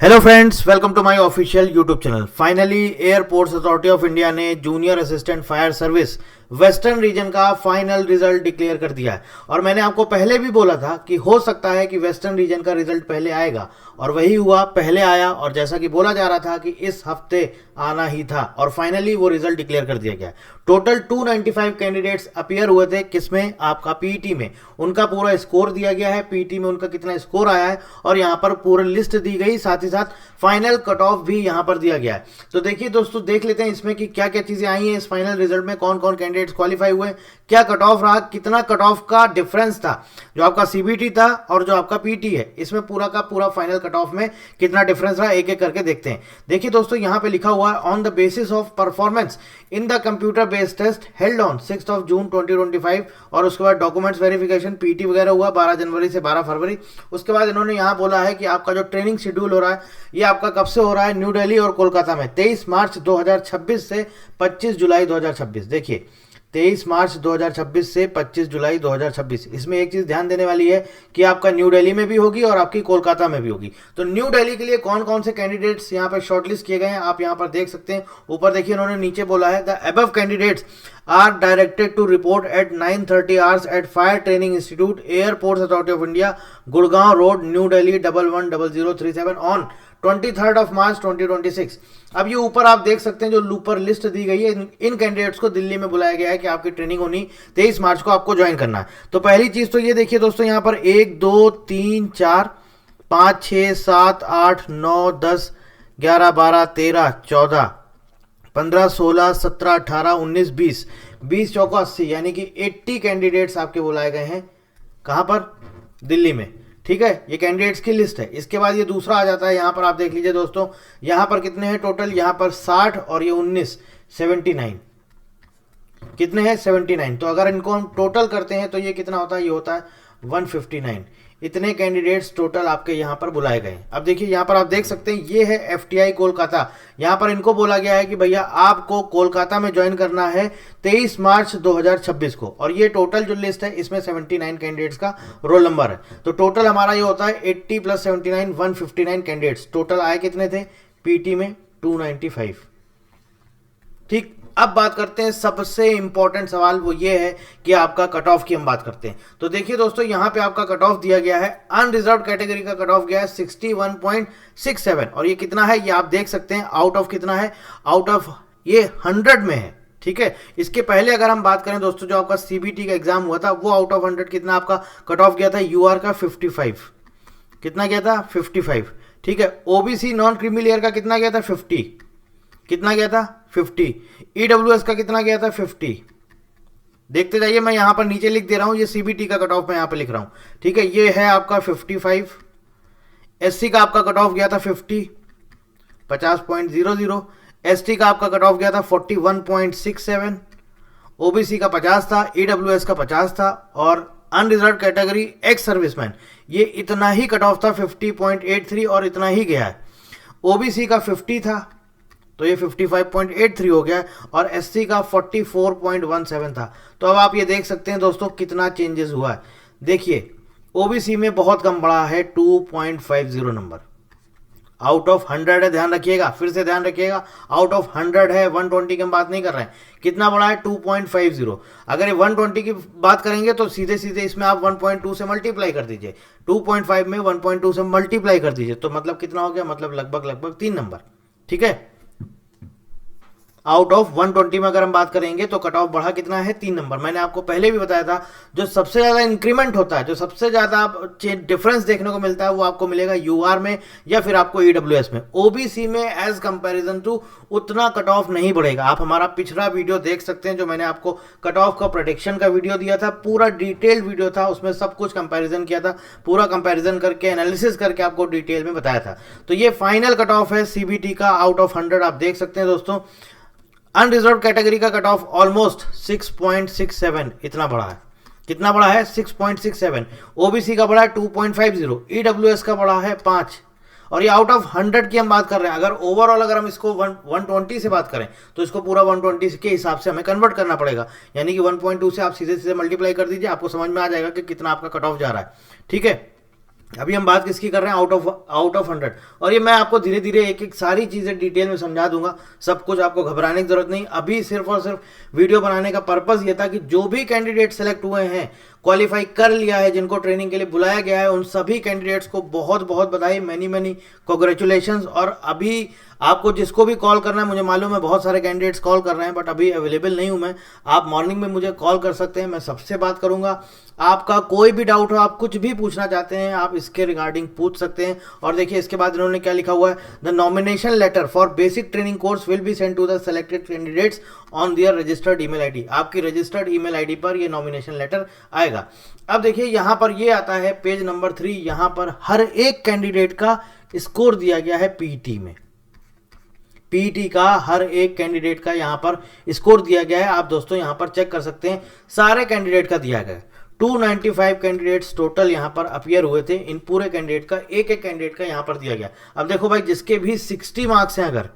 Hello friends, welcome to my official YouTube channel. Finally airports authority of India ने junior assistant fire service western region का final result declare कर दिया है। और मैंने आपको पहले भी बोला था कि हो सकता है कि वेस्टर्न रीजन का रिजल्ट पहले आएगा, और वही हुआ, पहले आया। और जैसा कि बोला जा रहा था कि इस हफ्ते आना ही था, और फाइनली वो रिजल्ट डिक्लेयर कर दिया गया। टोटल 295 कैंडिडेट्स अपीयर हुए थे। किसमें? आपका पीईटी में। उनका पूरा स्कोर दिया गया है, पीईटी में उनका कितना स्कोर आया है, और यहाँ पर पूरी लिस्ट दी गई, साथ ही साथ फाइनल कट ऑफ भी यहाँ पर दिया गया है। तो देखिए दोस्तों, देख लेते हैं इसमें कि क्या क्या चीजें आई हैं इस फाइनल रिजल्ट में, कौन कौन कैंडिडेट्स क्वालिफाई हुए, क्या कट ऑफ रहा, कितना कट ऑफ का डिफरेंस था, जो आपका सीबीटी था और जो आपका पीटी है, इसमें पूरा का पूरा फाइनल कट ऑफ में कितना डिफरेंस रहा, एक एक करके देखते हैं। देखिए दोस्तों, यहाँ पे लिखा हुआ है on the basis of performance in the computer based test held on 6 June 2025, और उसके बाद डॉक्यूमेंट्स वेरिफिकेशन पीटी वगैरह हुआ 12 जनवरी से 12 फरवरी। उसके बाद इन्होंने यहाँ बोला है कि आपका जो ट्रेनिंग शेड्यूल हो रहा है, ये आपका कब से हो रहा है? न्यू दिल्ली और कोलकाता में 23 मार्च 2026 से 25 जुलाई 2026। देखिए 23 मार्च 2026 से 25 जुलाई 2026। इसमें एक चीज ध्यान देने वाली है कि आपका न्यू दिल्ली में भी होगी और आपकी कोलकाता में भी होगी। तो न्यू दिल्ली के लिए कौन कौन से कैंडिडेट्स यहाँ पर शॉर्टलिस्ट किए गए हैं, आप यहाँ पर देख सकते हैं। ऊपर देखिए, इन्होंने नीचे बोला है the above candidates are directed to report at 9:30 hours at fire training institute airports authority of India, Gurgaon road, new Delhi 110037 on 23 March 2026। अब ये ऊपर आप देख सकते हैं, जो ऊपर लिस्ट दी गई है, इन कैंडिडेट्स को दिल्ली में बुलाया गया है कि आपकी ट्रेनिंग होनी 23 मार्च को, आपको ज्वाइन करना है। तो पहली चीज तो ये देखिए दोस्तों, यहाँ पर 1 2 3 4 5 6 7 8 9 10 11 12 13 14 15 16 17 18 19 20 20 चौको 80, यानी कि 80 कैंडिडेट्स आपके बुलाए गए हैं। कहां पर? दिल्ली में। ठीक है, ये कैंडिडेट्स की लिस्ट है। इसके बाद ये दूसरा आ जाता है, यहाँ पर आप देख लीजिए दोस्तों, यहाँ पर कितने हैं टोटल? यहाँ पर 60 और ये 19, 79। कितने हैं? 79। तो अगर इनको हम टोटल करते हैं तो ये कितना होता है? ये होता है 159। इतने कैंडिडेट्स टोटल आपके यहाँ पर बुलाए गए। अब देखिए, यहाँ पर आप देख सकते हैं, ये है एफटीआई कोलकाता। यहाँ पर इनको बोला गया है कि भैया आपको कोलकाता में ज्वाइन करना है 23 मार्च 2026 को, और ये टोटल जो लिस्ट है, इसमें 79 कैंडिडेट्स का रोल नंबर है। तो टोटल हमारा ये होता है 80 + 79 159 कैंडिडेट्स। टोटल आए कितने थे पीटी में? 295। ठीक, अब बात करते हैं सबसे इंपॉर्टेंट सवाल, वो ये है कि आपका कट ऑफ की हम बात करते हैं। तो देखिए दोस्तों, यहां पे आपका कट ऑफ दिया गया है, अनरिजर्व कैटेगरी का कट ऑफ गया है 61.67, और ये कितना है? ये आप देख सकते हैं, आउट ऑफ कितना है? आउट ऑफ ये 100 में है। ठीक है, इसके पहले अगर हम बात करें दोस्तों, जो आपका सीबीटी का एग्जाम हुआ था, वो आउट ऑफ 100 कितना आपका कट ऑफ गया था? यूआर का 55। कितना गया था? 55। ठीक है, ओबीसी नॉन क्रीमी लेयर का कितना गया था? 50। कितना गया था? 50। ईडब्ल्यूएस का कितना गया था? 50। देखते जाइए, मैं यहां पर नीचे लिख दे रहा हूं, ये सीबीटी का कट ऑफ मैं यहां पर लिख रहा हूं। ठीक है, ये है आपका 55। एससी का आपका कट ऑफ गया था 50, 50.00। एसटी का आपका कट ऑफ गया था 41.67। ओबीसी का 50 था, ईडब्ल्यूएस का 50 था, और अनरिजर्व कैटेगरी एक्स सर्विसमैन, ये इतना ही कट ऑफ था 50.83, और इतना ही गया है। ओबीसी का 50 था, तो ये 55.83 हो गया, और एससी का 44.17 था। तो अब आप ये देख सकते हैं दोस्तों, कितना चेंजेस हुआ है। देखिए, ओबीसी में बहुत कम बढ़ा है, 2.50 नंबर। आउट ऑफ 100 है, ध्यान रखिएगा, फिर से ध्यान रखिएगा, आउट ऑफ 100 है, 120 की हम बात नहीं कर रहे हैं। कितना बढ़ा है? 2.50। अगर ये 120 की बात करेंगे तो सीधे सीधे इसमें आप 1.2 से मल्टीप्लाई कर दीजिए, 2.5 में 1.2 से मल्टीप्लाई कर दीजिए, तो मतलब कितना हो गया? मतलब लगभग 3 नंबर। ठीक है, आउट ऑफ 120 में अगर हम बात करेंगे तो कट ऑफ बढ़ा कितना है? 3 नंबर। मैंने आपको पहले भी बताया था, जो सबसे ज्यादा इंक्रीमेंट होता है, जो सबसे ज्यादा डिफरेंस देखने को मिलता है, वो आपको मिलेगा यूआर में या फिर आपको ईडब्ल्यूएस में। ओबीसी में एज कंपैरिजन टू उतना कट ऑफ नहीं बढ़ेगा। आप हमारा पिछला वीडियो देख सकते हैं, जो मैंने आपको कट ऑफ का प्रेडिक्शन का वीडियो दिया था, पूरा डिटेल्ड वीडियो था, उसमें सब कुछ कंपैरिजन किया था, पूरा कंपैरिजन करके एनालिसिस करके आपको डिटेल में बताया था। तो ये फाइनल कट ऑफ है सीबीटी का, आउट ऑफ 100 आप देख सकते हैं दोस्तों। अनरिजर्व कैटेगरी का कट ऑफ ऑलमोस्ट 6.67 इतना बड़ा है। कितना बड़ा है? 6.67। ओबीसी का बड़ा है 2.50, ईडब्ल्यूएस का बड़ा है 5, और ये आउट ऑफ 100 की हम बात कर रहे हैं। अगर ओवरऑल अगर हम इसको 120 से बात करें तो इसको पूरा 120 के हिसाब से हमें कन्वर्ट करना पड़ेगा, यानी कि 1.2 से आप सीधे सीधे मल्टीप्लाई कर दीजिए, आपको समझ में आ जाएगा कि कितना आपका कट ऑफ जा रहा है। ठीक है, अभी हम बात किसकी कर रहे हैं, आउट ऑफ 100। और ये मैं आपको धीरे धीरे एक एक सारी चीज़ें डिटेल में समझा दूंगा, सब कुछ आपको घबराने की जरूरत नहीं। अभी सिर्फ और सिर्फ वीडियो बनाने का पर्पज़ ये था कि जो भी कैंडिडेट सेलेक्ट हुए हैं, क्वालिफाई कर लिया है, जिनको ट्रेनिंग के लिए बुलाया गया है, उन सभी कैंडिडेट्स को बहुत बहुत बधाई, मैनी मैनी कॉन्ग्रेचुलेशंस। और अभी आपको जिसको भी कॉल करना है, मुझे मालूम है बहुत सारे कैंडिडेट्स कॉल कर रहे हैं, बट अभी अवेलेबल नहीं हूं मैं। आप मॉर्निंग में मुझे कॉल कर सकते हैं, मैं सबसे बात करूंगा। आपका कोई भी डाउट हो, आप कुछ भी पूछना चाहते हैं, आप इसके रिगार्डिंग पूछ सकते हैं। और देखिए इसके बाद इन्होंने क्या लिखा हुआ है, the nomination letter for basic training course will be send to the selected candidates on their registered email ID. आपकी रजिस्टर्ड ईमेल आईडी पर ये नॉमिनेशन लेटर आएगा। अब देखिए यहाँ पर ये आता है पेज नंबर 3, यहाँ पर हर एक कैंडिडेट का स्कोर दिया गया है पीईटी में। पीईटी का हर एक कैंडिडेट का यहाँ पर स्कोर दिया गया है। आप दोस्तों यहाँ पर चेक कर सकते हैं, सारे कैंडिडेट का दिया गया है। 295 कैंडिडेट्स टोटल यहाँ पर अपीयर हुए थे। इन पूरे कैंडिडेट का एक एक कैंडिडेट का यहाँ पर दिया गया। अब देखो भाई, जिसके भी 60 मार्क्स हैं, अगर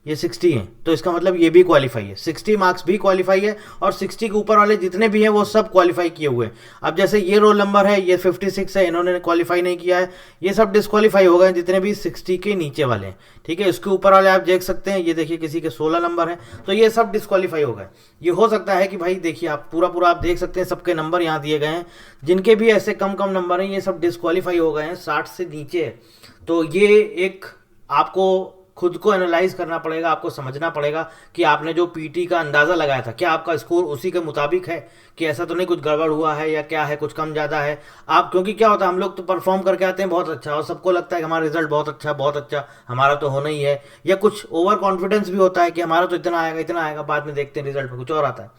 ये 60 हैं तो इसका मतलब ये भी क्वालिफाई है, 60 मार्क्स भी क्वालिफाई है, और 60 के ऊपर वाले जितने भी हैं वो सब क्वालिफाई किए हुए हैं। अब जैसे ये रोल नंबर है, ये 56 है, इन्होंने क्वालिफाई नहीं किया है, ये सब डिस्क्वालीफाई हो गए जितने भी 60 के नीचे वाले हैं। ठीक है, इसके ऊपर वाले आप देख सकते हैं, ये देखिए किसी के 16 नंबर है, तो ये सब डिस्क्वालीफाई हो गए। ये हो सकता है कि भाई देखिए आप पूरा आप देख सकते हैं, सबके नंबर यहाँ दिए गए हैं। जिनके भी ऐसे कम नंबर हैं, ये सब डिस्क्वालीफाई हो गए हैं, 60 से नीचे है। तो ये एक आपको खुद को एनालाइज करना पड़ेगा, आपको समझना पड़ेगा कि आपने जो पीटी का अंदाज़ा लगाया था, क्या आपका स्कोर उसी के मुताबिक है, कि ऐसा तो नहीं कुछ गड़बड़ हुआ है या क्या है, कुछ कम ज़्यादा है। आप, क्योंकि क्या होता है, हम लोग तो परफॉर्म करके आते हैं बहुत अच्छा, और सबको लगता है कि हमारा रिजल्ट बहुत अच्छा हमारा तो होना ही है, या कुछ ओवर कॉन्फिडेंस भी होता है कि हमारा तो इतना आएगा, बाद में देखते हैं रिजल्ट में कुछ और आता है।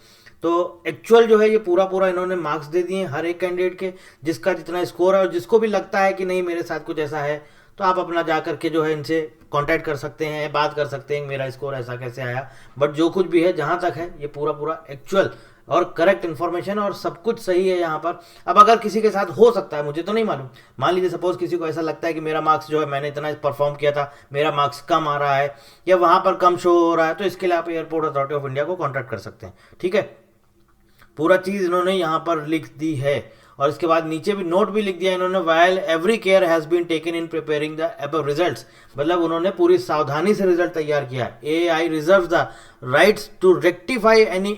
तो एक्चुअल जो है ये पूरा इन्होंने मार्क्स दे दिए हर एक कैंडिडेट के, जिसका जितना स्कोर है। और जिसको भी लगता है कि नहीं मेरे साथ कुछ ऐसा है, तो आप अपना जा करके जो है इनसे कांटेक्ट कर सकते हैं, बात कर सकते हैं मेरा स्कोर ऐसा कैसे आया। बट जो कुछ भी है, जहां तक है, ये पूरा एक्चुअल और करेक्ट इन्फॉर्मेशन और सब कुछ सही है यहाँ पर। अब अगर किसी के साथ हो सकता है, मुझे तो नहीं मालूम, मान लीजिए सपोज किसी को ऐसा लगता है कि मेरा मार्क्स जो है, मैंने इतना परफॉर्म किया था, मेरा मार्क्स कम आ रहा है या वहाँ पर कम शो हो रहा है, तो इसके लिए आप एयरपोर्ट अथॉरिटी ऑफ इंडिया को कॉन्टैक्ट कर सकते हैं। ठीक है, पूरा चीज़ इन्होंने यहाँ पर लिख दी है। और इसके बाद नीचे भी नोट भी लिख दिया इन्होंने, while every care has been taken in preparing the above results, मतलब उन्होंने पूरी सावधानी से रिजल्ट तैयार किया है। AI reserves the rights to rectify any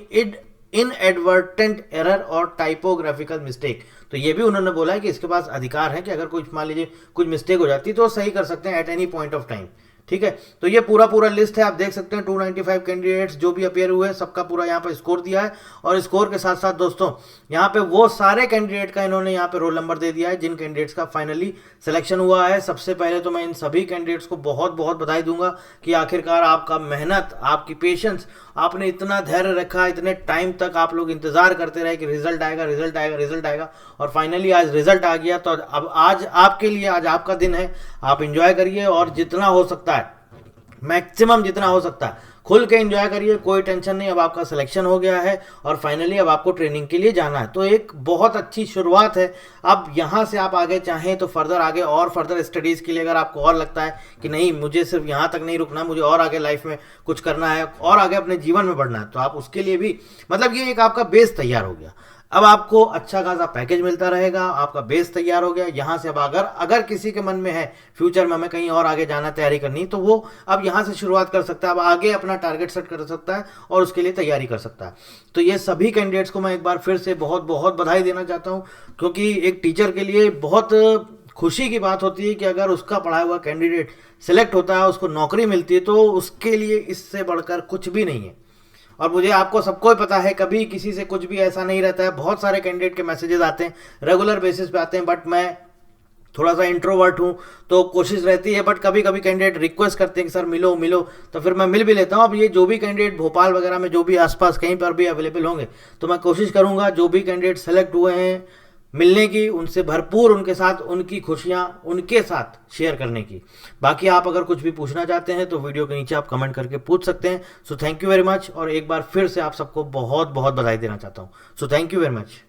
inadvertent error और टाइपोग्राफिकल मिस्टेक। तो ये भी उन्होंने बोला है कि इसके पास अधिकार है कि अगर कुछ मान लीजिए कुछ मिस्टेक हो जाती है तो सही कर सकते हैं at any point of time. ठीक है, तो ये पूरा लिस्ट है, आप देख सकते हैं 295 कैंडिडेट्स जो भी अपीयर हुए हैं, सबका पूरा यहाँ पे स्कोर दिया है। और स्कोर के साथ साथ दोस्तों यहाँ पे वो सारे कैंडिडेट का इन्होंने यहाँ पे रोल नंबर दे दिया है जिन कैंडिडेट्स का फाइनली सिलेक्शन हुआ है। सबसे पहले तो मैं इन सभी कैंडिडेट्स को बहुत बधाई दूंगा कि आखिरकार आपका मेहनत, आपकी पेशेंस, आपने इतना धैर्य रखा, इतने टाइम तक आप लोग इंतजार करते रहे कि रिजल्ट आएगा, और फाइनली आज रिजल्ट आ गया। तो अब आज आपके लिए, आज आपका दिन है, आप इंजॉय करिए और जितना हो सकता है, मैक्सिमम जितना हो सकता है खुल के एंजॉय करिए, कोई टेंशन नहीं। अब आपका सिलेक्शन हो गया है और फाइनली अब आपको ट्रेनिंग के लिए जाना है, तो एक बहुत अच्छी शुरुआत है। अब यहाँ से आप आगे चाहें तो फर्दर स्टडीज़ के लिए, अगर आपको और लगता है कि नहीं मुझे सिर्फ यहाँ तक नहीं रुकना, मुझे और आगे लाइफ में कुछ करना है और आगे अपने जीवन में बढ़ना है, तो आप उसके लिए भी, मतलब ये एक आपका बेस तैयार हो गया। अब आपको अच्छा खासा पैकेज मिलता रहेगा, आपका बेस तैयार हो गया। यहाँ से अब अगर किसी के मन में है फ्यूचर में हमें कहीं और आगे जाना, तैयारी करनी, तो वो अब यहाँ से शुरुआत कर सकता है, अब आगे अपना टारगेट सेट कर सकता है और उसके लिए तैयारी कर सकता है। तो ये सभी कैंडिडेट्स को मैं एक बार फिर से बहुत बधाई देना चाहता हूँ, क्योंकि एक टीचर के लिए बहुत खुशी की बात होती है कि अगर उसका पढ़ाया हुआ कैंडिडेट सिलेक्ट होता है, उसको नौकरी मिलती है, तो उसके लिए इससे बढ़कर कुछ भी नहीं है। और मुझे, आपको सबको ही पता है, कभी किसी से कुछ भी ऐसा नहीं रहता है। बहुत सारे कैंडिडेट के मैसेजेस आते हैं, रेगुलर बेसिस पे आते हैं, बट मैं थोड़ा सा इंट्रोवर्ट हूँ तो कोशिश रहती है, बट कभी कैंडिडेट रिक्वेस्ट करते हैं कि सर मिलो, तो फिर मैं मिल भी लेता हूँ। अब ये जो भी कैंडिडेट भोपाल वगैरह में, जो भी आसपास कहीं पर भी अवेलेबल होंगे, तो मैं कोशिश करूँगा जो भी कैंडिडेट सेलेक्ट हुए हैं मिलने की, उनसे भरपूर उनके साथ उनकी खुशियाँ उनके साथ शेयर करने की। बाकी आप अगर कुछ भी पूछना चाहते हैं तो वीडियो के नीचे आप कमेंट करके पूछ सकते हैं। So thank you very much, और एक बार फिर से आप सबको बहुत बधाई देना चाहता हूँ। So thank you very much.